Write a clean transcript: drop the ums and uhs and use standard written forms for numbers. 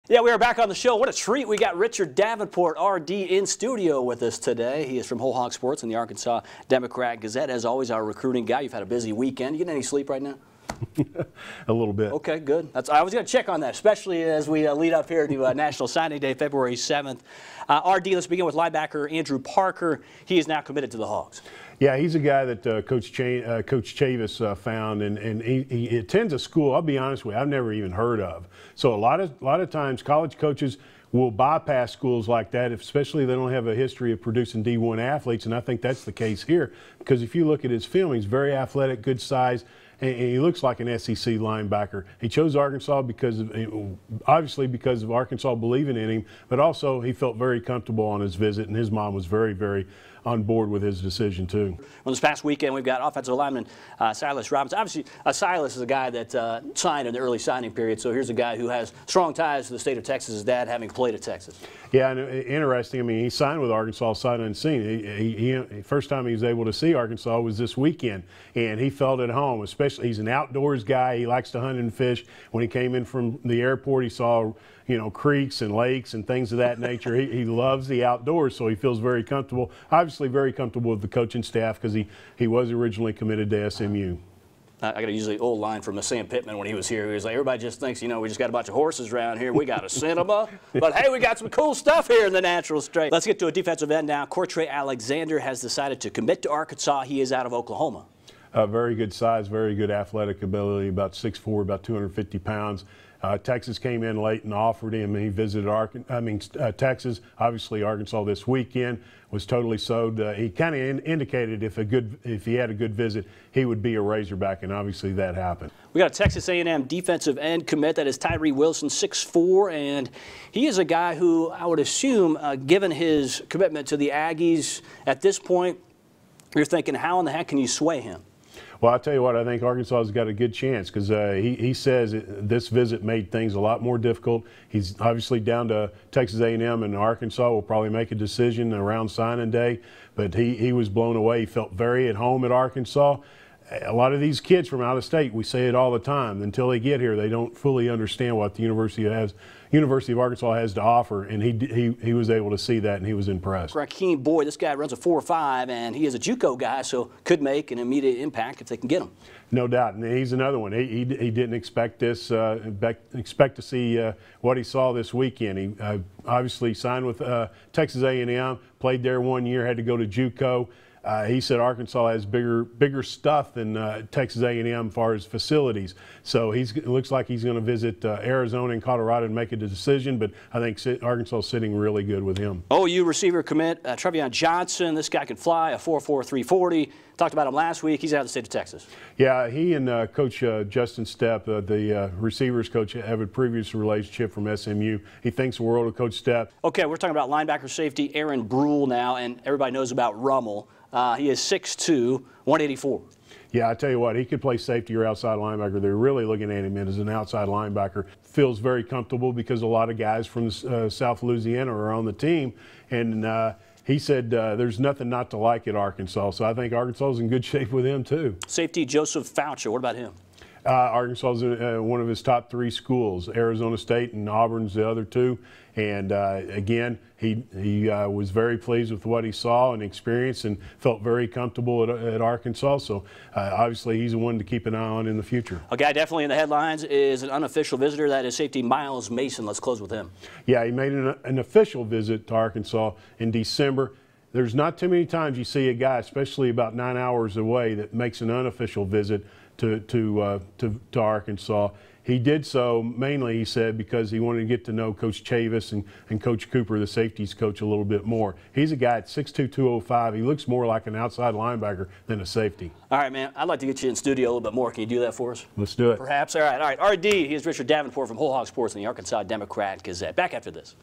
Yeah, we are back on the show. What a treat. We got Richard Davenport, RD, in studio with us today. He is from Whole Hog Sports and the Arkansas Democrat-Gazette. As always, our recruiting guy. You've had a busy weekend. You getting any sleep right now? A little bit. Okay, good. I was going to check on that, especially as we lead up here to National Signing Day, February 7th. RD, let's begin with linebacker Andrew Parker. He is now committed to the Hogs. Yeah, he's a guy that Coach Chavis found, and he attends a school, I'll be honest with you, I've never even heard of. So a lot of times college coaches will bypass schools like that, especially if they don't have a history of producing D1 athletes, and I think that's the case here. Because if you look at his film, he's very athletic, good size, and he looks like an SEC linebacker. He chose Arkansas obviously because of Arkansas believing in him, but also he felt very comfortable on his visit, and his mom was very, very on board with his decision too. Well, this past weekend we've got offensive lineman Silas Robinson. Obviously, Silas is a guy that signed in the early signing period, so here's a guy who has strong ties to the state of Texas, his dad having played at Texas. Yeah, and interesting, I mean, he signed with Arkansas sight unseen. First time he was able to see Arkansas was this weekend, and he felt at home, especially he's an outdoors guy. He likes to hunt and fish. When he came in from the airport, he saw, you know, creeks and lakes and things of that nature. He loves the outdoors, so he feels very comfortable. Obviously very comfortable with the coaching staff because he was originally committed to SMU. I got to use the old line from Sam Pittman when he was here. He was like, everybody just thinks, you know, we just got a bunch of horses around here. We got a cinema. But, hey, we got some cool stuff here in the natural straight. Let's get to a defensive end now. Cortre Alexander has decided to commit to Arkansas. He is out of Oklahoma. Very good size, very good athletic ability, about 6'4", about 250 pounds. Texas came in late and offered him. He visited Texas. Obviously, Arkansas this weekend was totally sold. He kind of indicated if he had a good visit, he would be a Razorback, and obviously that happened. We got a Texas A&M defensive end commit. That is Tyree Wilson, 6'4", and he is a guy who I would assume, given his commitment to the Aggies at this point, you're thinking, how in the heck can you sway him? Well, I'll tell you what, I think Arkansas has got a good chance because he says this visit made things a lot more difficult. He's obviously down to Texas A&M, and Arkansas will probably make a decision around signing day, but he was blown away. He felt very at home at Arkansas. A lot of these kids from out of state, we say it all the time, until they get here, they don't fully understand what the University of Arkansas has to offer, and he was able to see that, and he was impressed. Rakeem Boyd, this guy runs a 4.5, and he is a JUCO guy, so could make an immediate impact if they can get him. No doubt, and he's another one. He didn't expect this, expect to see what he saw this weekend. He obviously signed with Texas A&M, played there 1 year, had to go to JUCO. He said Arkansas has bigger stuff than Texas A&M as far as facilities. So it looks like he's going to visit Arizona and Colorado and make a decision, but I think Arkansas is sitting really good with him. OU receiver commit Trevion Johnson. This guy can fly, a 4.4, 340. Talked about him last week. He's out of the state of Texas. Yeah, he and Coach Justin Stepp, the receivers coach, have a previous relationship from SMU. He thinks the world of Coach Stepp. Okay, we're talking about linebacker safety Aaron Brule now, and everybody knows about Rummel. He is 6'2", 184. Yeah, I tell you what, he could play safety or outside linebacker. They're really looking at him as an outside linebacker. Feels very comfortable because a lot of guys from South Louisiana are on the team, and he said there's nothing not to like at Arkansas. So I think Arkansas is in good shape with him too. Safety Joseph Foucher, what about him? Arkansas is one of his top 3 schools. Arizona State and Auburn's the other 2. And again, he was very pleased with what he saw and experienced and felt very comfortable at Arkansas. So obviously he's the one to keep an eye on in the future. A guy definitely in the headlines is an unofficial visitor. That is safety Miles Mason. Let's close with him. Yeah, he made an official visit to Arkansas in December. There's not too many times you see a guy, especially about 9 hours away, that makes an unofficial visit to Arkansas. He did so mainly, he said, because he wanted to get to know Coach Chavis and Coach Cooper, the safeties coach, a little bit more. He's a guy at 6'2", 205. He looks more like an outside linebacker than a safety. All right, man. I'd like to get you in studio a little bit more. Can you do that for us? Let's do it. Perhaps. All right. RD, he is Richard Davenport from Whole Hog Sports and the Arkansas Democrat-Gazette. Back after this.